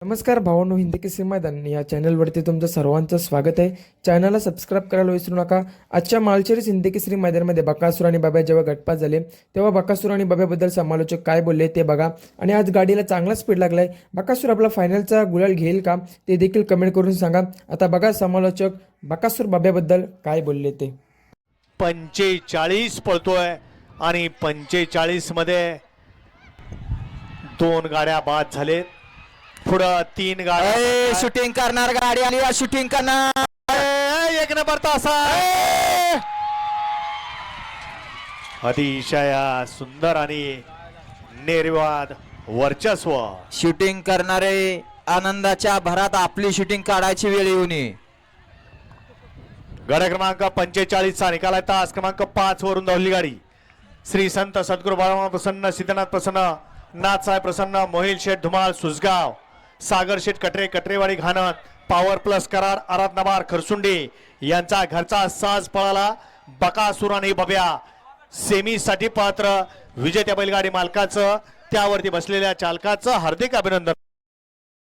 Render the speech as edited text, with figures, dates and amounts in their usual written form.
नमस्कार भावांनो, हिंदी केसरी मैदान या चॅनलवरती तुमचं सर्वांचं स्वागत आहे. चॅनलला सबस्क्राईब करायला विसरू नका. आजच्या माळशिरस हिंदी केसरी मैदानामध्ये बकासूर आणि बाब्या जेव्हा गटपास झाले तेव्हा बकासूर आणि बाब्याबद्दल समालोचक काय बोलले ते बघा. आणि आज गाडीला चांगला स्पीड लागलाय. बकासूर आपला फायनलचा गुलाल घेईल का ते देखील कमेंट करून सांगा. आता बघा समालोचक बकासूर बाब्याबद्दल काय बोलले ते. 45 पळतोय आणि 45 मध्ये 2 गाड्या बाद झालेत. पुढं 3 गाड्या शूटिंग करणार गाडी आली, शूटिंग करणार. एक नंबर तासा अतिशय सुंदर आणि निर्विवाद वर्चस्व. शूटिंग करणारे आनंदाच्या भरात आपली शूटिंग काढायची वेळ येऊ नये. गड क्रमांक 45 चा निकाल आहे. तास क्रमांक 5 वरून धावली गाडी. श्री संत सद्गुरू बाळामामा प्रसन्न, सिद्धनाथ प्रसन्न, नाथसाहेब प्रसन्न, मोहिल शेठ धुमाळ सुसगाव, सागर शेठ कटरे कटरेवाडी घाणत, पॉवर प्लस कराड आराधनाबार खरसुंडी यांचा घरचा साज पळाला. बकासूर आणि बब्या सेमी साठी पात्र. विजेत्या बैलगाडी मालकाचं त्यावरती बसलेल्या चालकाचं हार्दिक अभिनंदन.